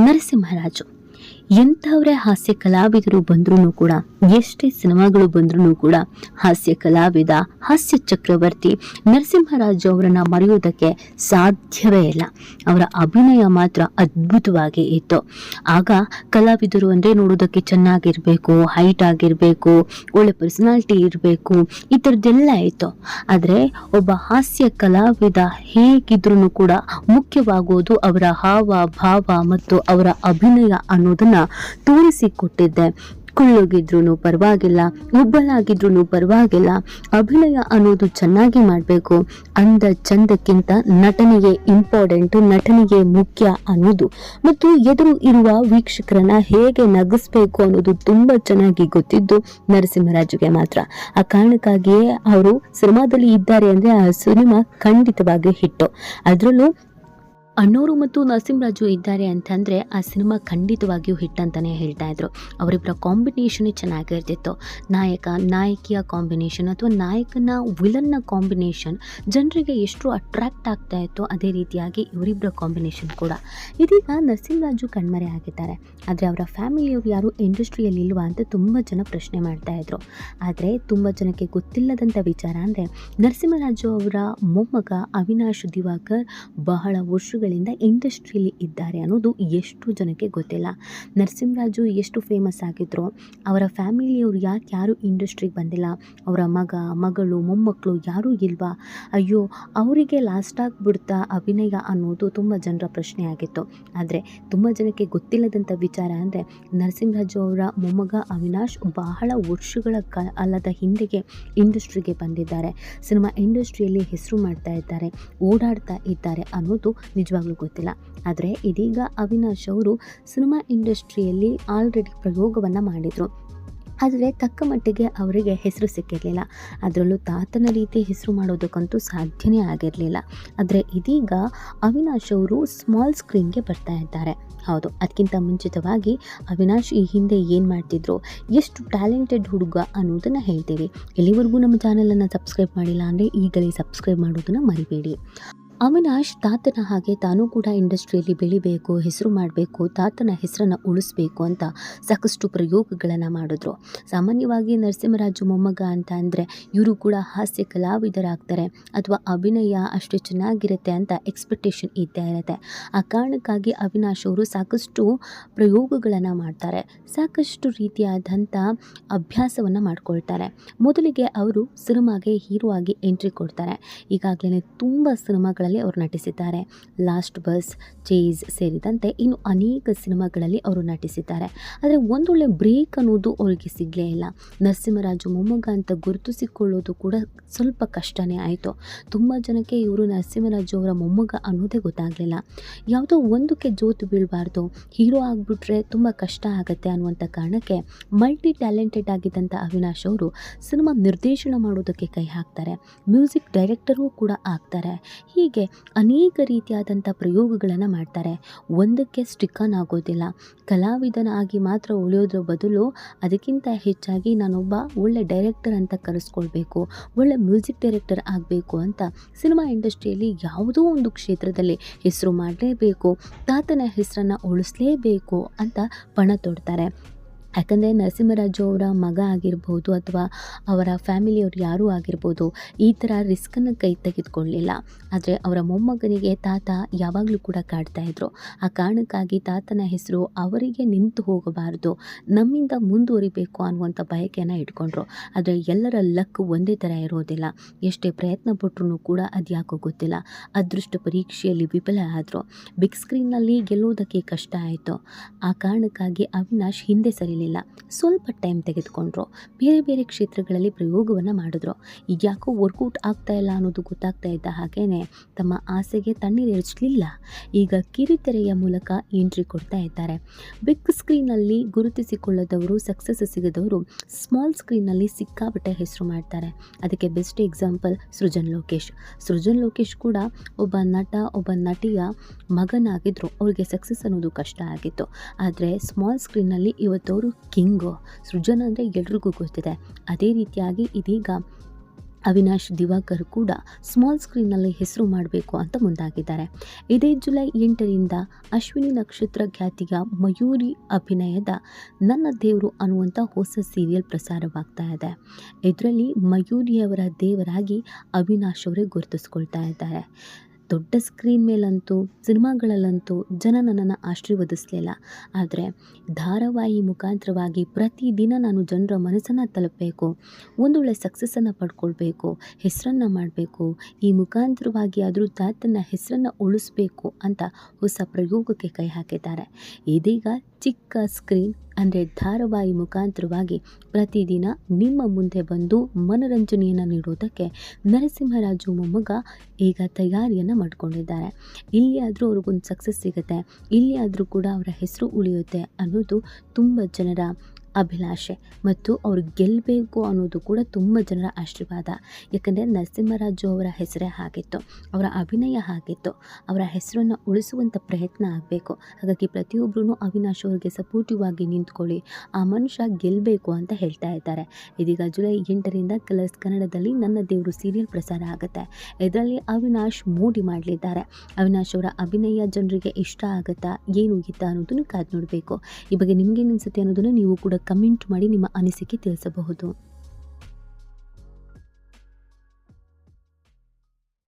ನರಸಿಂಹರಾಜು ಎಂಥವರೇ ಹಾಸ್ಯ ಕಲಾವಿದರು ಬಂದ್ರೂ ಕೂಡ, ಎಷ್ಟೇ ಸಿನಿಮಾಗಳು ಬಂದ್ರೂ ಕೂಡ ಹಾಸ್ಯ ಕಲಾವಿದ, ಹಾಸ್ಯ ಚಕ್ರವರ್ತಿ ನರಸಿಂಹರಾಜು ಅವರನ್ನ ಮರೆಯೋದಕ್ಕೆ ಸಾಧ್ಯವೇ ಇಲ್ಲ. ಅವರ ಅಭಿನಯ ಮಾತ್ರ ಅದ್ಭುತವಾಗಿ ಇತ್ತು. ಆಗ ಕಲಾವಿದರು ಅಂದರೆ ನೋಡೋದಕ್ಕೆ ಚೆನ್ನಾಗಿರ್ಬೇಕು, ಹೈಟ್ ಆಗಿರಬೇಕು, ಒಳ್ಳೆ ಪರ್ಸನಾಲಿಟಿ ಇರಬೇಕು, ಈ ಥರದ್ದೆಲ್ಲ ಇತ್ತು. ಆದರೆ ಒಬ್ಬ ಹಾಸ್ಯ ಕಲಾವಿದ ಹೇಗಿದ್ರೂ ಕೂಡ ಮುಖ್ಯವಾಗೋದು ಅವರ ಹಾವ ಭಾವ ಮತ್ತು ಅವರ ಅಭಿನಯ ಅನ್ನೋದನ್ನ ತೋರಿಸಿಕೊಟ್ಟಿದ್ದೆ. ಕುಳ್ಳಗಿದ್ರು ಪರವಾಗಿಲ್ಲ, ಒಬ್ಬಲಾಗಿದ್ರು ಪರವಾಗಿಲ್ಲ, ಅಭಿನಯ ಅನ್ನೋದು ಚೆನ್ನಾಗಿ ಮಾಡಬೇಕು. ಅಂದ ಚಂದಕ್ಕಿಂತ ನಟನೆಗೆ ಇಂಪಾರ್ಟೆಂಟ್, ನಟನೆಗೆ ಮುಖ್ಯ ಅನ್ನೋದು ಮತ್ತು ಎದುರು ಇರುವ ವೀಕ್ಷಕರನ್ನ ಹೇಗೆ ನಗಿಸ್ಬೇಕು ಅನ್ನೋದು ತುಂಬಾ ಚೆನ್ನಾಗಿ ಗೊತ್ತಿದ್ದು ನರಸಿಂಹರಾಜುಗೆ ಮಾತ್ರ. ಆ ಕಾರಣಕ್ಕಾಗಿಯೇ ಅವರು ಸಿನಿಮಾದಲ್ಲಿ ಇದ್ದಾರೆ ಅಂದ್ರೆ ಆ ಸಿನಿಮಾ ಖಂಡಿತವಾಗಿ ಹಿಟ್ಟು. ಅದರಲ್ಲೂ ಅಣ್ಣೋರು ಮತ್ತು ನರಸಿಂಹರಾಜು ಇದ್ದಾರೆ ಅಂತಂದರೆ ಆ ಸಿನಿಮಾ ಖಂಡಿತವಾಗಿಯೂ ಹಿಟ್ ಅಂತಲೇ ಹೇಳ್ತಾ ಇದ್ರು. ಅವರಿಬ್ಬರ ಕಾಂಬಿನೇಷನ್ನೇ ಚೆನ್ನಾಗಿರ್ತಿತ್ತು. ನಾಯಕಿಯ ಕಾಂಬಿನೇಷನ್ ಅಥವಾ ನಾಯಕನ ವಿಲನ್ನ ಕಾಂಬಿನೇಷನ್ ಜನರಿಗೆ ಎಷ್ಟು ಅಟ್ರಾಕ್ಟ್ ಆಗ್ತಾ ಇತ್ತು, ಅದೇ ರೀತಿಯಾಗಿ ಇವರಿಬ್ಬರ ಕಾಂಬಿನೇಷನ್ ಕೂಡ. ಇದೀಗ ನರಸಿಂಹರಾಜು ಕಣ್ಮರೆ ಆಗಿದ್ದಾರೆ. ಆದರೆ ಅವರ ಫ್ಯಾಮಿಲಿಯವರು ಯಾರು ಇಂಡಸ್ಟ್ರಿಯಲ್ಲಿ ಇಲ್ವಾ ಅಂತ ತುಂಬ ಜನ ಪ್ರಶ್ನೆ ಮಾಡ್ತಾ ಇದ್ರು. ಆದರೆ ತುಂಬ ಜನಕ್ಕೆ ಗೊತ್ತಿಲ್ಲದಂಥ ವಿಚಾರ ಅಂದರೆ ನರಸಿಂಹರಾಜು ಅವರ ಮೊಮ್ಮಗ ಅವಿನಾಶ್ ದಿವಾಕರ್ ಬಹಳ ವರ್ಷಗಳಿಂದ ಇಂಡಸ್ಟ್ರಿಯಲ್ಲಿ ಇದ್ದಾರೆ ಅನ್ನೋದು ಎಷ್ಟು ಜನಕ್ಕೆ ಗೊತ್ತಿಲ್ಲ. ನರಸಿಂಹರಾಜು ಎಷ್ಟು ಫೇಮಸ್ ಆಗಿದ್ರು, ಅವರ ಫ್ಯಾಮಿಲಿಯವರು ಯಾರು ಇಂಡಸ್ಟ್ರಿಗೆ ಬಂದಿಲ್ಲ, ಅವರ ಮಗಳು ಮೊಮ್ಮಕ್ಕಳು ಯಾರೂ ಇಲ್ವಾ, ಅಯ್ಯೋ ಅವರಿಗೆ ಲಾಸ್ಟ್ ಆಗಿಬಿಡ್ತಾ ಅಭಿನಯ ಅನ್ನೋದು ತುಂಬ ಜನರ ಪ್ರಶ್ನೆ ಆಗಿತ್ತು. ಆದರೆ ತುಂಬ ಜನಕ್ಕೆ ಗೊತ್ತಿಲ್ಲದಂಥ ವಿಚಾರ ಅಂದರೆ ನರಸಿಂಹರಾಜು ಅವರ ಮೊಮ್ಮಗ ಅವಿನಾಶ್ ಬಹಳ ವರ್ಷಗಳ ಅಲ್ಲದ ಹಿಂದೆಗೆ ಇಂಡಸ್ಟ್ರಿಗೆ ಬಂದಿದ್ದಾರೆ. ಸಿನಿಮಾ ಇಂಡಸ್ಟ್ರಿಯಲ್ಲಿ ಹೆಸರು ಮಾಡ್ತಾ ಇದ್ದಾರೆ, ಓಡಾಡ್ತಾ ಇದ್ದಾರೆ ಅನ್ನೋದು ನಿಜವಾಗ್ಲೂ ಗೊತ್ತಿಲ್ಲ. ಆದರೆ ಇದೀಗ ಅವಿನಾಶ್ ಅವರು ಸಿನಿಮಾ ಇಂಡಸ್ಟ್ರಿಯಲ್ಲಿ ಆಲ್ರೆಡಿ ಪ್ರಯೋಗವನ್ನು ಮಾಡಿದರು. ಆದರೆ ತಕ್ಕ ಮಟ್ಟಿಗೆ ಅವರಿಗೆ ಹೆಸರು ಸಿಕ್ಕಿರಲಿಲ್ಲ. ಅದರಲ್ಲೂ ತಾತನ ರೀತಿ ಹೆಸರು ಮಾಡೋದಕ್ಕಂತೂ ಸಾಧ್ಯನೇ ಆಗಿರಲಿಲ್ಲ. ಆದರೆ ಇದೀಗ ಅವಿನಾಶ್ ಅವರು ಸ್ಮಾಲ್ ಸ್ಕ್ರೀನ್ಗೆ ಬರ್ತಾ ಇದ್ದಾರೆ. ಹೌದು, ಅದಕ್ಕಿಂತ ಮುಂಚಿತವಾಗಿ ಅವಿನಾಶ್ ಈ ಹಿಂದೆ ಏನು ಮಾಡ್ತಿದ್ರು, ಎಷ್ಟು ಟ್ಯಾಲೆಂಟೆಡ್ ಹುಡುಗ ಅನ್ನೋದನ್ನು ಹೇಳ್ತೀವಿ. ಎಲ್ಲಿವರೆಗೂ ನಮ್ಮ ಚಾನಲನ್ನು ಸಬ್ಸ್ಕ್ರೈಬ್ ಮಾಡಿಲ್ಲ ಅಂದರೆ ಈಗಲೇ ಸಬ್ಸ್ಕ್ರೈಬ್ ಮಾಡೋದನ್ನು ಮರಿಬೇಡಿ. ಅವಿನಾಶ್ ತಾತನ ಹಾಗೆ ತಾನೂ ಕೂಡ ಇಂಡಸ್ಟ್ರಿಯಲ್ಲಿ ಬೆಳಿಬೇಕು, ಹೆಸರು ಮಾಡಬೇಕು, ತಾತನ ಹೆಸರನ್ನು ಉಳಿಸ್ಬೇಕು ಅಂತ ಸಾಕಷ್ಟು ಪ್ರಯೋಗಗಳನ್ನು ಮಾಡಿದ್ರು. ಸಾಮಾನ್ಯವಾಗಿ ನರಸಿಂಹರಾಜು ಮೊಮ್ಮಗ ಅಂತ ಅಂದರೆ ಇವರು ಕೂಡ ಹಾಸ್ಯ ಕಲಾವಿದರಾಗ್ತಾರೆ ಅಥವಾ ಅಭಿನಯ ಅಷ್ಟು ಚೆನ್ನಾಗಿರುತ್ತೆ ಅಂತ ಎಕ್ಸ್ಪೆಕ್ಟೇಷನ್ ಇದ್ದೇ ಇರುತ್ತೆ. ಆ ಕಾರಣಕ್ಕಾಗಿ ಅವಿನಾಶ್ ಅವರು ಸಾಕಷ್ಟು ಪ್ರಯೋಗಗಳನ್ನು ಮಾಡ್ತಾರೆ, ಸಾಕಷ್ಟು ರೀತಿಯಾದಂಥ ಅಭ್ಯಾಸವನ್ನು ಮಾಡ್ಕೊಳ್ತಾರೆ. ಮೊದಲಿಗೆ ಅವರು ಸಿನಿಮಾಗೆ ಹೀರೋ ಆಗಿ ಎಂಟ್ರಿ ಕೊಡ್ತಾರೆ. ಈಗಾಗಲೇ ತುಂಬ ಸಿನಿಮಾಗಳ ಅವರು ನಟಿಸಿದ್ದಾರೆ. ಲಾಸ್ಟ್ ಬಸ್, ಚೇಸ್ ಸೇರಿದಂತೆ ಇನ್ನು ಅನೇಕ ಸಿನಿಮಾಗಳಲ್ಲಿ ಅವರು ನಟಿಸಿದ್ದಾರೆ. ಆದರೆ ಒಂದೊಳ್ಳೆ ಬ್ರೇಕ್ ಅನ್ನೋದು ಅವರಿಗೆ ಸಿಗಲೇ ಇಲ್ಲ. ನರಸಿಂಹರಾಜು ಮೊಮ್ಮಗ ಅಂತ ಗುರುತಿಸಿಕೊಳ್ಳೋದು ಕೂಡ ಸ್ವಲ್ಪ ಕಷ್ಟನೇ ಆಯಿತು. ತುಂಬ ಜನಕ್ಕೆ ಇವರು ನರಸಿಂಹರಾಜು ಅವರ ಮೊಮ್ಮಗ ಅನ್ನೋದೇ ಗೊತ್ತಾಗಲಿಲ್ಲ. ಯಾವುದೋ ಒಂದಕ್ಕೆ ಜೋತು ಬೀಳಬಾರ್ದು, ಹೀರೋ ಆಗಿಬಿಟ್ರೆ ತುಂಬ ಕಷ್ಟ ಆಗುತ್ತೆ ಅನ್ನುವಂಥ ಕಾರಣಕ್ಕೆ ಮಲ್ಟಿ ಟ್ಯಾಲೆಂಟೆಡ್ ಆಗಿದ್ದಂಥ ಅವಿನಾಶ್ ಅವರು ಸಿನಿಮಾ ನಿರ್ದೇಶನ ಮಾಡೋದಕ್ಕೆ ಕೈ ಹಾಕ್ತಾರೆ, ಮ್ಯೂಸಿಕ್ ಡೈರೆಕ್ಟರೂ ಕೂಡ ಆಗ್ತಾರೆ. ಹೀಗೆ ಅನೇಕ ರೀತಿಯಾದಂಥ ಪ್ರಯೋಗಗಳನ್ನು ಮಾಡ್ತಾರೆ. ಒಂದಕ್ಕೆ ಸ್ಟಿಕ್ಕನ್ ಆಗೋದಿಲ್ಲ. ಕಲಾವಿದನಾಗಿ ಮಾತ್ರ ಉಳಿಯೋದ್ರ ಬದಲು ಅದಕ್ಕಿಂತ ಹೆಚ್ಚಾಗಿ ನಾನೊಬ್ಬ ಒಳ್ಳೆ ಡೈರೆಕ್ಟರ್ ಅಂತ ಕರೆಸ್ಕೊಳ್ಬೇಕು, ಒಳ್ಳೆ ಮ್ಯೂಸಿಕ್ ಡೈರೆಕ್ಟರ್ ಆಗಬೇಕು ಅಂತ ಸಿನಿಮಾ ಇಂಡಸ್ಟ್ರಿಯಲ್ಲಿ ಯಾವುದೋ ಒಂದು ಕ್ಷೇತ್ರದಲ್ಲಿ ಹೆಸರು ಮಾಡಲೇಬೇಕು, ತಾತನ ಹೆಸರನ್ನು ಉಳಿಸಲೇಬೇಕು ಅಂತ ಪಣ ತೊಡ್ತಾರೆ. ಯಾಕಂದರೆ ನರಸಿಂಹರಾಜು ಅವರ ಮಗ ಆಗಿರ್ಬೋದು ಅಥವಾ ಅವರ ಫ್ಯಾಮಿಲಿಯವರು ಯಾರೂ ಆಗಿರ್ಬೋದು ಈ ಥರ ರಿಸ್ಕನ್ನು ಕೈ ತೆಗೆದುಕೊಳ್ಳಲಿಲ್ಲ. ಆದರೆ ಅವರ ಮೊಮ್ಮಗನಿಗೆ ತಾತ ಯಾವಾಗಲೂ ಕೂಡ ಕಾಡ್ತಾಯಿದ್ರು. ಆ ಕಾರಣಕ್ಕಾಗಿ ತಾತನ ಹೆಸರು ಅವರಿಗೆ ನಿಂತು ಹೋಗಬಾರ್ದು, ನಮ್ಮಿಂದ ಮುಂದುವರಿಬೇಕು ಅನ್ನುವಂಥ ಬಯಕೆಯನ್ನು ಇಟ್ಕೊಂಡ್ರು. ಆದರೆ ಎಲ್ಲರ ಲಕ್ ಒಂದೇ ಥರ ಇರೋದಿಲ್ಲ. ಎಷ್ಟೇ ಪ್ರಯತ್ನ ಪಟ್ಟರೂ ಕೂಡ ಅದು ಯಾಕೋ ಗೊತ್ತಿಲ್ಲ, ಅದೃಷ್ಟ ಪರೀಕ್ಷೆಯಲ್ಲಿ ವಿಫಲ ಆದರು. ಬಿಗ್ ಸ್ಕ್ರೀನ್ನಲ್ಲಿ ಗೆಲ್ಲೋದಕ್ಕೆ ಕಷ್ಟ ಆಯಿತು. ಆ ಕಾರಣಕ್ಕಾಗಿ ಅವಿನಾಶ್ ಹಿಂದೆ ಸರಿಲಿಲ್ಲ, ಸ್ವಲ್ಪ ಟೈಮ್ ತೆಗೆದುಕೊಂಡ್ರು. ಬೇರೆ ಬೇರೆ ಕ್ಷೇತ್ರಗಳಲ್ಲಿ ಪ್ರಯೋಗವನ್ನು ಮಾಡಿದ್ರು. ಈಗ ಯಾಕೋ ವರ್ಕೌಟ್ ಆಗ್ತಾ ಇಲ್ಲ ಅನ್ನೋದು ಗೊತ್ತಾಗ್ತಾ ಇದ್ದ ಹಾಗೇನೆ ತಮ್ಮ ಆಸೆಗೆ ತಣ್ಣೀರಿಳಿಸಲಿಲ್ಲ. ಈಗ ಕಿರುತೆರೆಯ ಮೂಲಕ ಎಂಟ್ರಿ ಕೊಡ್ತಾ ಇದ್ದಾರೆ. ಬಿಗ್ ಸ್ಕ್ರೀನಲ್ಲಿ ಗುರುತಿಸಿಕೊಳ್ಳದವರು, ಸಕ್ಸಸ್ ಸಿಗದವರು ಸ್ಮಾಲ್ ಸ್ಕ್ರೀನ್ನಲ್ಲಿ ಸಿಕ್ಕಾಪಟ್ಟೆ ಹೆಸರು ಮಾಡ್ತಾರೆ. ಅದಕ್ಕೆ ಬೆಸ್ಟ್ ಎಕ್ಸಾಂಪಲ್ ಸೃಜನ್ ಲೋಕೇಶ್ ಕೂಡ ಒಬ್ಬ ನಟ, ಒಬ್ಬ ನಟಿಯ ಮಗನಾಗಿದ್ದರು. ಅವ್ರಿಗೆ ಸಕ್ಸಸ್ ಅನ್ನೋದು ಕಷ್ಟ ಆಗಿತ್ತು. ಆದರೆ ಸ್ಮಾಲ್ ಸ್ಕ್ರೀನ್ನಲ್ಲಿ ಇವತ್ತವರು ಕಿಂಗು. ಸೃಜನ್ ಅಂದರೆ ಎಲ್ರಿಗೂ ಗೊತ್ತಿದೆ. ಅದೇ ರೀತಿಯಾಗಿ ಇದೀಗ ಅವಿನಾಶ್ ದಿವಾಕರ್ ಕೂಡ ಸ್ಮಾಲ್ ಸ್ಕ್ರೀನ್ನಲ್ಲಿ ಹೆಸರು ಮಾಡಬೇಕು ಅಂತ ಮುಂದಾಗಿದ್ದಾರೆ. ಇದೇ ಜುಲೈ 8ರಿಂದ ಅಶ್ವಿನಿ ನಕ್ಷತ್ರ ಖ್ಯಾತಿಯ ಮಯೂರಿ ಅಭಿನಯದ ನನ್ನ ದೇವರು ಅನ್ನುವಂಥ ಹೊಸ ಸೀರಿಯಲ್ ಪ್ರಸಾರವಾಗ್ತಾ ಇದೆ. ಇದರಲ್ಲಿ ಮಯೂರಿಯವರ ದೇವರಾಗಿ ಅವಿನಾಶ್ ಅವರೇ ಗುರುತಿಸ್ಕೊಳ್ತಾ ಇದ್ದಾರೆ. ದೊಡ್ಡ ಸ್ಕ್ರೀನ್ ಮೇಲಂತೂ ಸಿನಿಮಾಗಳಲ್ಲಂತೂ ಜನ ನನ್ನನ್ನು ಆಶೀರ್ವದಿಸಲಿಲ್ಲ. ಆದರೆ ಧಾರಾವಾಹಿ ಮುಖಾಂತರವಾಗಿ ಪ್ರತಿದಿನ ನಾನು ಜನರ ಮನಸ್ಸನ್ನು ತಲುಪಬೇಕು, ಒಂದೊಳ್ಳೆ ಸಕ್ಸಸ್ಸನ್ನು ಪಡ್ಕೊಳ್ಬೇಕು, ಹೆಸರನ್ನು ಮಾಡಬೇಕು, ಈ ಮುಖಾಂತರವಾಗಿ ಆದರೂ ತನ್ನ ಹೆಸರನ್ನು ಉಳಿಸ್ಬೇಕು ಅಂತ ಹೊಸ ಪ್ರಯೋಗಕ್ಕೆ ಕೈ ಹಾಕಿದ್ದಾರೆ. ಇದೀಗ ಚಿಕ್ಕ ಸ್ಕ್ರೀನ್ ಅಂದರೆ ಧಾರಾವಾಹಿ ಮುಖಾಂತರವಾಗಿ ಪ್ರತಿದಿನ ನಿಮ್ಮ ಮುಂದೆ ಬಂದು ಮನರಂಜನೆಯನ್ನು ನೀಡೋದಕ್ಕೆ ನರಸಿಂಹರಾಜು ಮೊಮ್ಮಗ ಈಗ ತಯಾರಿಯನ್ನು ಮಾಡ್ಕೊಂಡಿದ್ದಾರೆ. ಇಲ್ಲಿ ಆದರೂ ಅವ್ರಿಗೊಂದು ಸಕ್ಸಸ್ ಸಿಗುತ್ತೆ, ಇಲ್ಲಿ ಆದರೂ ಕೂಡ ಅವರ ಹೆಸರು ಉಳಿಯುತ್ತೆ ಅನ್ನೋದು ತುಂಬ ಜನರ ಅಭಿಲಾಷೆ ಮತ್ತು ಅವರು ಗೆಲ್ಲಬೇಕು ಅನ್ನೋದು ಕೂಡ ತುಂಬ ಜನರ ಆಶೀರ್ವಾದ. ಯಾಕಂದರೆ ನರಸಿಂಹರಾಜು ಅವರ ಹೆಸರೇ ಹಾಗಿತ್ತು, ಅವರ ಅಭಿನಯ ಹಾಗಿತ್ತು, ಅವರ ಹೆಸರನ್ನು ಉಳಿಸುವಂಥ ಪ್ರಯತ್ನ ಆಗಬೇಕು. ಹಾಗಾಗಿ ಪ್ರತಿಯೊಬ್ಬರೂ ಅವಿನಾಶ್ ಅವರಿಗೆ ಸಪೋರ್ಟಿವ್ ಆಗಿ ನಿಂತ್ಕೊಳ್ಳಿ, ಆ ಮನುಷ್ಯ ಗೆಲ್ಲಬೇಕು ಅಂತ ಹೇಳ್ತಾ ಇದ್ದಾರೆ. ಇದೀಗ ಜುಲೈ 8ರಿಂದ ಕಲರ್ಸ್ ಕನ್ನಡದಲ್ಲಿ ನನ್ನ ದೇವರು ಸೀರಿಯಲ್ ಪ್ರಸಾರ ಆಗುತ್ತೆ. ಇದರಲ್ಲಿ ಅವಿನಾಶ್ ಮೋಡಿ ಮಾಡಲಿದ್ದಾರೆ. ಅವಿನಾಶ್ ಅವರ ಅಭಿನಯ ಜನರಿಗೆ ಇಷ್ಟ ಆಗುತ್ತಾ ಏನು ಇತ್ತ ಅನ್ನೋದನ್ನು ಕಾದು ನೋಡಬೇಕು. ಈ ಬಗ್ಗೆ ನಿಮಗೇನು ಅನಿಸುತ್ತೆ ಅನ್ನೋದನ್ನು ನೀವು ಕೂಡ ಕಮೆಂಟ್ ಮಾಡಿ ನಿಮ್ಮ ಅನಿಸಿಕೆ ತಿಳಿಸಬಹುದು.